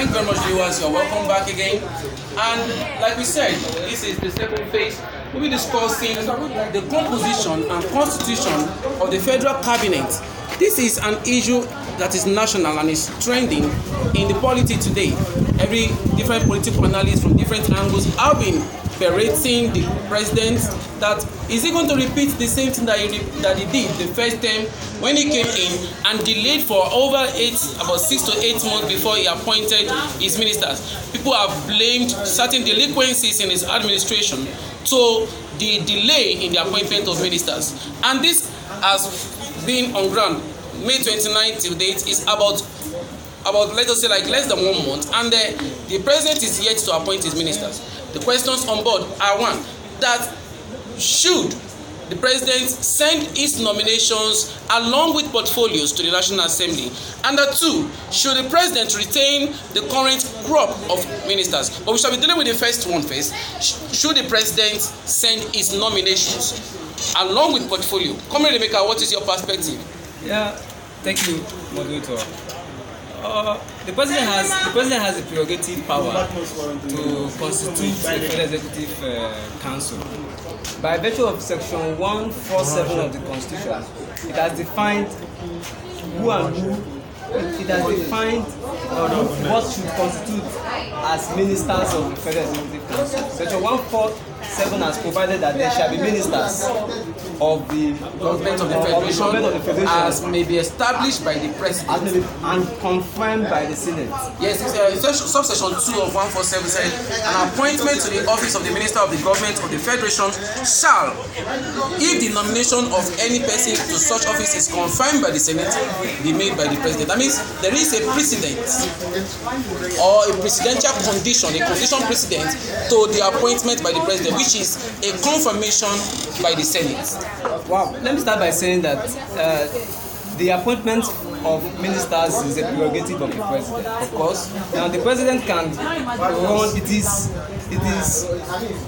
Thank you very much, viewers. You're welcome back again. And like we said, this is the second phase. We'll be discussing the composition and constitution of the federal cabinet. This is an issue that is national and is trending in the polity today. Every different political analysts from different angles have been berating the president that is he going to repeat the same thing that he did the first time when he came in and delayed for about 6 to 8 months before he appointed his ministers. People have blamed certain delinquencies in his administration to the delay in the appointment of ministers, and this has been on ground. May 29th till date is about let us say like less than 1 month, and the president is yet to appoint his ministers. The questions on board are: one, that should the president send his nominations along with portfolios to the National Assembly? And two, should the president retain the current crop of ministers? But we shall be dealing with the first one first. Should the president send his nominations along with portfolio? Comrade Emeka, what is your perspective? Yeah, thank you, moderator. The president has the prerogative power to constitute the Federal Executive Council. By virtue of Section 147 of the Constitution, it has defined who and who. It has defined what should constitute as ministers of the Federal Executive Council. Section 147 has provided that there shall be ministers of the government of the Federation as may be established by the president and confirmed by the Senate. Yes, subsection 2 of 147 says an appointment to the office of the Minister of the Government of the Federation shall, if the nomination of any person to such office is confirmed by the Senate, be made by the president. That means there is a precedent or a presidential condition, a condition precedent to the appointment by the president, which is a confirmation by the Senate. Wow. Let me start by saying that the appointment of ministers is a prerogative of the president, of course. Now the president can run, it is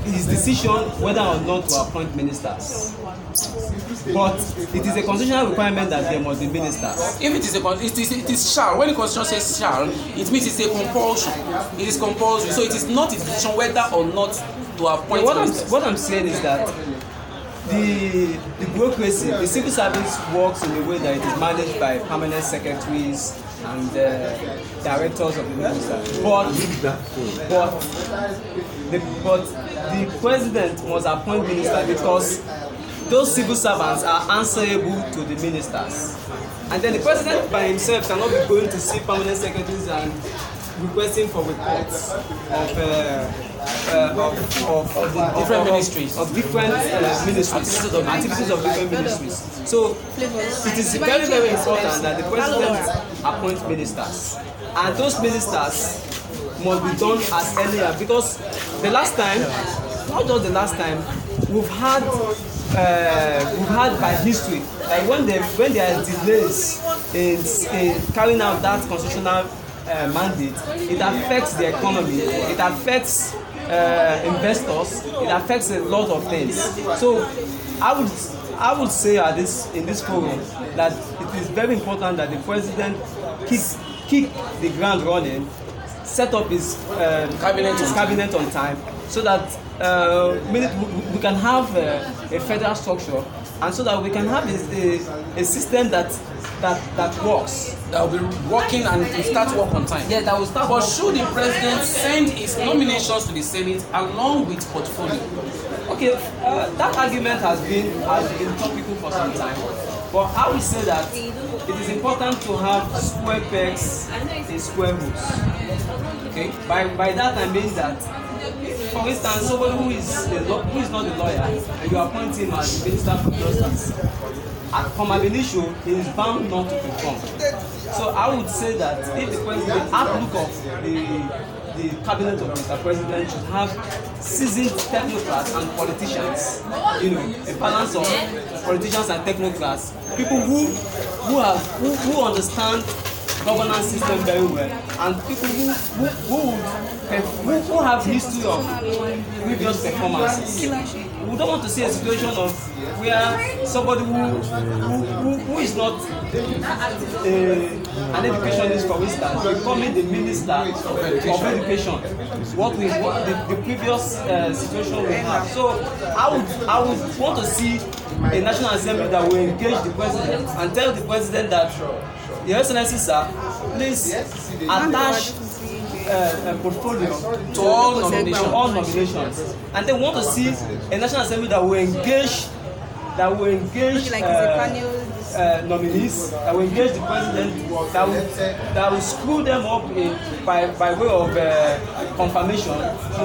his decision whether or not to appoint ministers. But it is a constitutional requirement that there must be ministers. If it is shall. When the constitution says shall, it means it's a compulsion. It is compulsory. So it is not a decision whether or not to appoint ministers. What I'm saying is that the bureaucracy, the civil service works in a way that it is managed by permanent secretaries and directors of the ministry. But the president must appoint ministers because those civil servants are answerable to the ministers. And then the president by himself cannot be going to see permanent secretaries and requesting for reports of different ministries, activities of different ministries. So it is very, very important that the president appoints ministers, and those ministers must be done as earlier, because the last time, not just the last time, we've had by history that when there are delays in carrying out that constitutional mandate, it affects the economy, it affects investors, it affects a lot of things. So I would say in this forum that it is very important that the president kick the ground running, set up his cabinet on time, so that we can have a federal structure, and so that we can have a system that works. That will be working and will start work on time. Yeah, that will start. But should the president send his nominations to the Senate along with portfolio? Okay, that argument has been topical for some time. But I will say that it is important to have square pegs in square holes. Okay, by that I mean that, for instance, somebody who is not a lawyer and you appoint him as Minister for Justice, from ab initio, he is bound not to perform. So I would say that if the outlook of the cabinet of Mr. President should have seasoned technocrats and politicians, a balance of politicians and technocrats, people who understand governance system very well, and people who have history of previous performances. We don't want to see a situation of where somebody who is not an educationist, for instance, becoming the minister of education. What the previous situation we have. So I would want to see a National Assembly that will engage the president and tell the president that, Your Excellency, sir, please attach a portfolio to all nominations, and they want to see a National Assembly that will engage nominees, that will engage the president, that will screw them up by way of confirmation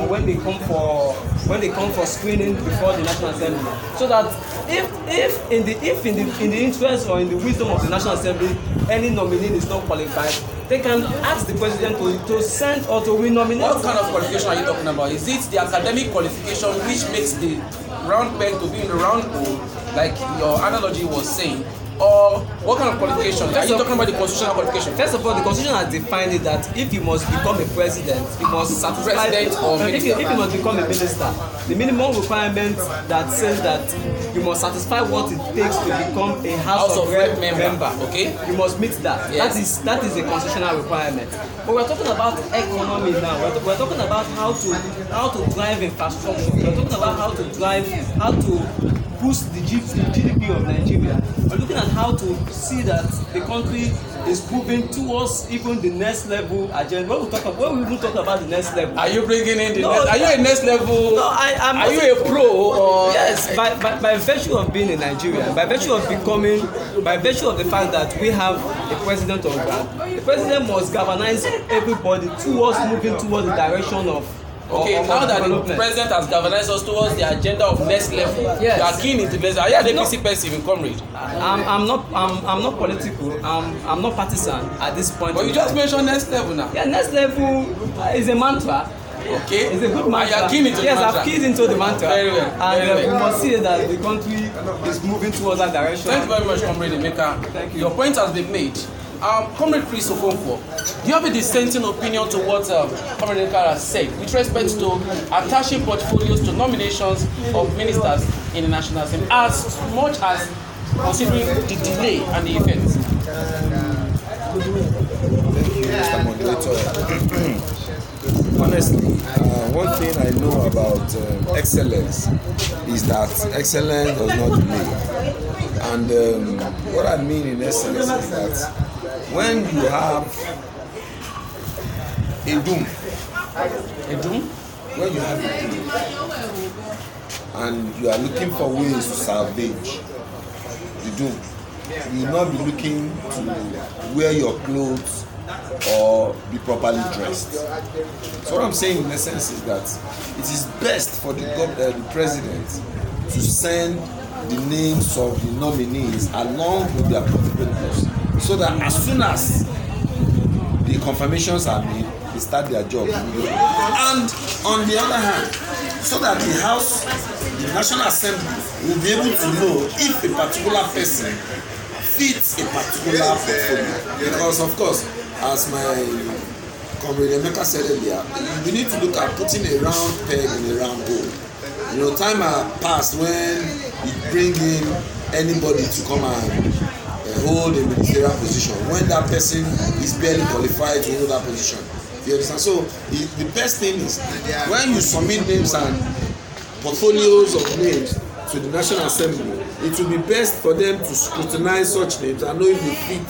when they come for screening before the National Assembly, so that if in the interest or in the wisdom of the National Assembly any nominee is not qualified, they can ask the president to send or to re-nominate. What kind of qualification are you talking about? Is it the academic qualification which makes the round peg to be in the round hole, like your analogy was saying? Or what kind of qualification? Are you talking about the constitutional qualification? First of all, the constitution has defined it that if you must become a president, you must satisfy. President or minister. If you must become a minister, the minimum requirement that says that you must satisfy what it takes to become a House of Rep member. Okay, you must meet that. Yes. That is a constitutional requirement. But we're talking about economy now. We're talking about how to drive infrastructure. We're talking about how to boost the GDP of Nigeria. We're looking at how to see that the country is moving towards even the next level agenda. When we even talk about the next level, are you bringing in the next? Are you a next level? No, I'm. Are you a pro? Or yes, by virtue of being in Nigeria, by virtue of the fact that we have a president on ground, the president must galvanize everybody towards moving towards the direction of. Okay, now that the president has galvanized us towards the agenda of next level, yes. You are keen into this. Are you an APC person, comrade? I'm not political. I'm not partisan at this point. But you just mentioned next level now. Yeah, next level is a mantra. Okay. It's a good mantra. And you are keen into the mantra. Yes, I've keyed into the mantra. Very well. And we must see that the country is moving towards that direction. Thank you very much, comrade Emeka. Thank you. Your point has been made. Comrade Chris Okonkwo, do you have a dissenting opinion to what Comrade Emeka has said with respect to attaching portfolios to nominations of ministers in the National Assembly, as much as considering the delay and the effects? Thank you, Mr. Moderator. Honestly, one thing I know about excellence is that excellence does not delay. And what I mean in essence is that when you have a doom, when you have a doom, and you are looking for ways to salvage the doom, you will not be looking to wear your clothes or be properly dressed. So what I'm saying in essence is that it is best for the president to send the names of the nominees along with their portfolios, so that as soon as the confirmations are made, they start their job. And on the other hand, so that the National Assembly will be able to know if a particular person fits a particular portfolio. Because of course, as my comrade Emeka said earlier, we need to look at putting a round peg in a round hole. You know, time has passed when you bring in anybody to come and hold a ministerial position when that person is barely qualified to hold that position. You understand? So the best thing is when you submit names and portfolios of names to the National Assembly, it will be best for them to scrutinize such names and know if they fit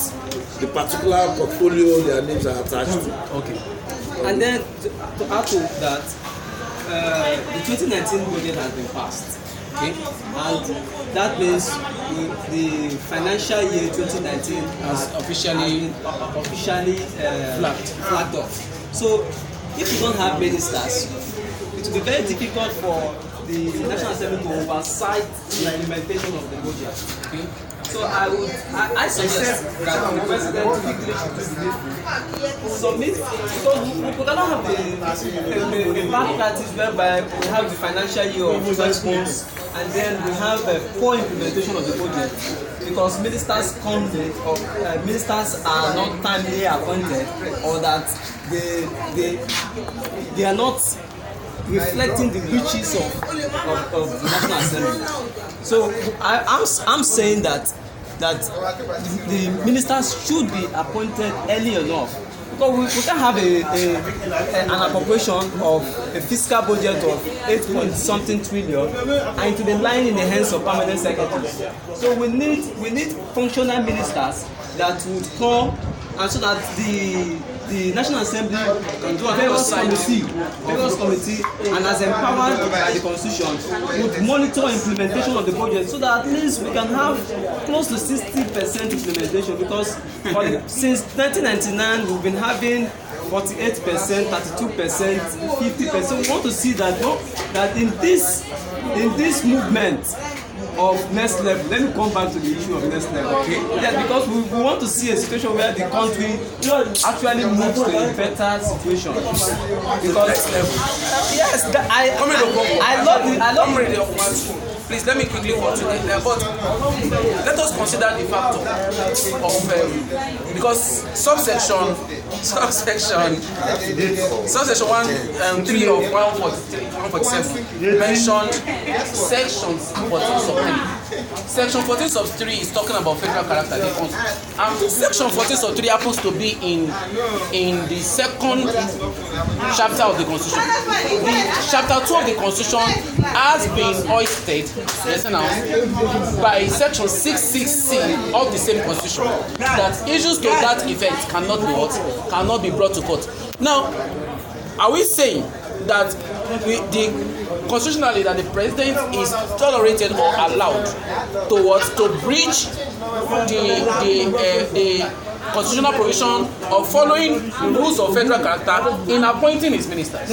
the particular portfolio their names are attached to. Okay. And then to add to that, the 2019 budget has been passed. Okay, and that means the financial year 2019 has officially flagged off. So if you don't have ministers, it will be very difficult for the National Assembly to oversight the implementation of the budget. Okay, so I suggest that the president submit, because we cannot have a bad practice whereby we have the financial year of 12 months and then we have a poor implementation of the budget. because ministers come late, or ministers are not timely appointed, or that they are not reflecting the riches of the National Assembly. So I'm saying that the ministers should be appointed early enough, because we can have an appropriation of a fiscal budget of 8 point something trillion, and it will be lying in the hands of permanent secretaries. So we need functional ministers that would come, and so that the National Assembly various committee and as empowered by the Constitution would monitor implementation of the budget, so that at least we can have close to 60% implementation, because since 1999 we've been having 48%, 32%, 50%. We want to see that in this movement of next level, let me come back to the issue of next level. Okay? Yes, because we want to see a situation where the country actually moves to a better situation. Because yes, I love the please let me quickly continue there, but let us consider the factor of because subsection 1 3 of 147 mentioned sections 14 sub 3. Section 14 sub 3 is talking about federal character, and section 14 sub 3 happens to be in the second chapter of the Constitution. The chapter 2 of the Constitution has been hoisted, listen now, by section 66C of the same Constitution, that issues to that effect cannot be brought to court. Now, are we saying that constitutionally that the president is tolerated or allowed to breach the constitutional provision of following rules of federal character in appointing his ministers?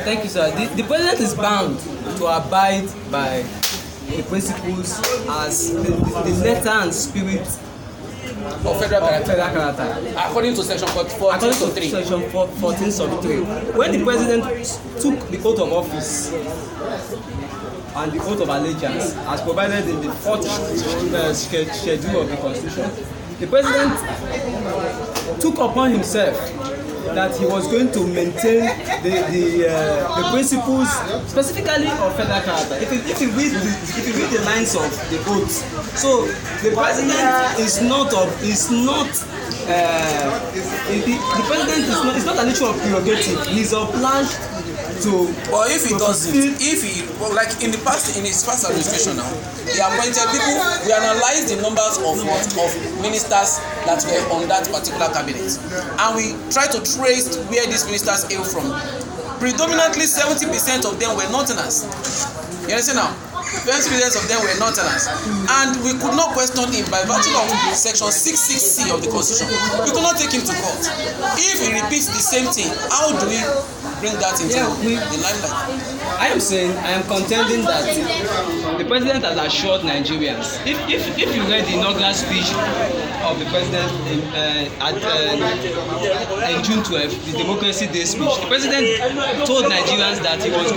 Thank you, sir. The president is bound to abide by the principles as the letter and spirit of federal character, according to section 14 sub 3. Section 14 sub 3. When the president took the oath of office and the oath of allegiance as provided in the 4th schedule of the Constitution, the president took upon himself that he was going to maintain the principles specifically of federal character. If you read the lines of the oath, so the president is not an issue of prerogative. He is obliged to. But if he doesn't, like in his past administration now, he appointed people. We analyzed the numbers of ministers that were on that particular cabinet, and we try to trace where these ministers hail from. Predominantly 70% of them were Northerners. You understand now? 20% of them were Northerners, and we could not question him by virtue of section 66C of the Constitution. We could not take him to court. If he repeats the same thing, how do we bring that into the limelight? I am contending that the president has assured Nigerians. If you read the inaugural speech of the president in June 12th, the Democracy Day speech, the president told Nigerians that he was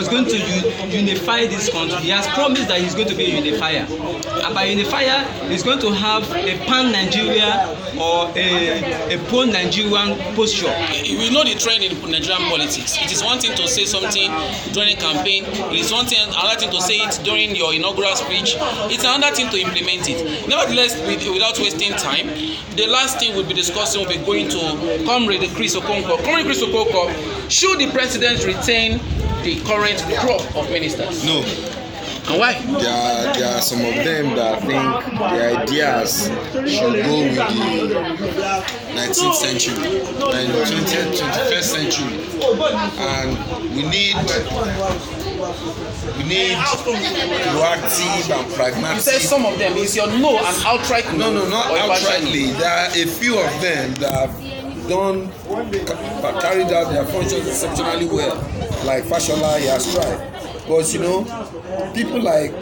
going to unify this country. He has promised that he's going to be a unifier, and by unifier, he's going to have a pan-Nigeria or a pro-Nigerian posture. We know the trend in Nigerian politics. It is one thing to say something during campaign. It is another thing to say it during your inaugural speech. It's another thing to implement it. Nevertheless, without wasting time, the last thing we'll be discussing will be going to Comrade Chris Okonkwo. Comrade Chris Okonkwo, should the president retain the current crop of ministers? No. And why? There are some of them that think their ideas should go with the 19th century and 21st century, and we need proactive and pragmatic. You said some of them. Is your no an outright no? No, not outrightly. There are a few of them that have carried out their functions exceptionally well, like Fashola, he has tried. But people like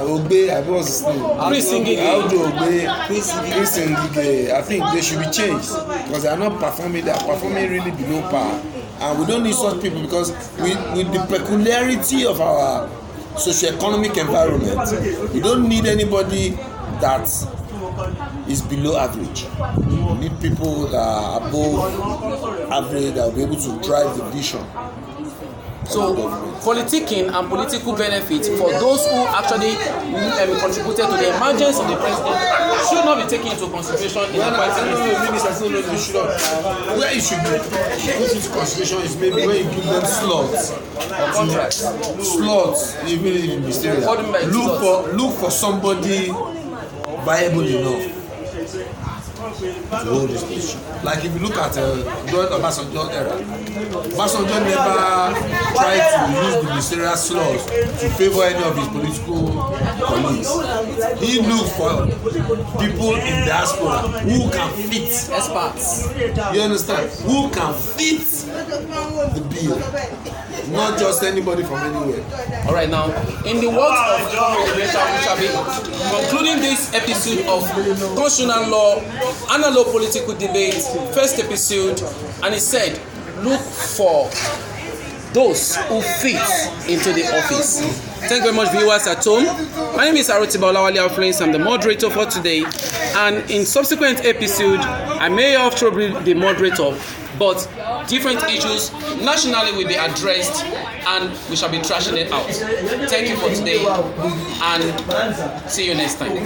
Ogbe, I was his name. Prince Ngige, I think they should be changed because they are not performing. They are performing really below par, and we don't need such people because with the peculiarity of our socio-economic environment. We don't need anybody that is below average. We need people that are above average that will be able to drive the vision. So, politicking and political benefits for those who actually contributed to the emergence of the president should not be taken into consideration in the party. Where it should be put into consideration is maybe when you give them slots or contracts. Slots, even in this area. Look for somebody viable enough to hold this position. Like if you look at during Obasanjo era, Obasanjo never tried to use the ministerial slots to favour any of his political colleagues. He looked for people in diaspora who can fit Experts. You understand? Who can fit the bill, not just anybody from anywhere. All right, now, in the words of we shall be concluding this episode of Constitutional Law, Analog Political Debate, first episode, and it said, look for those who fit into the office. Thank you very much, viewers at home. My name is Arotiba Olawale Afluence. I'm the moderator for today, and in subsequent episode, I may also be the moderator, but different issues nationally will be addressed, and we shall be trashing it out. Thank you for today, and see you next time.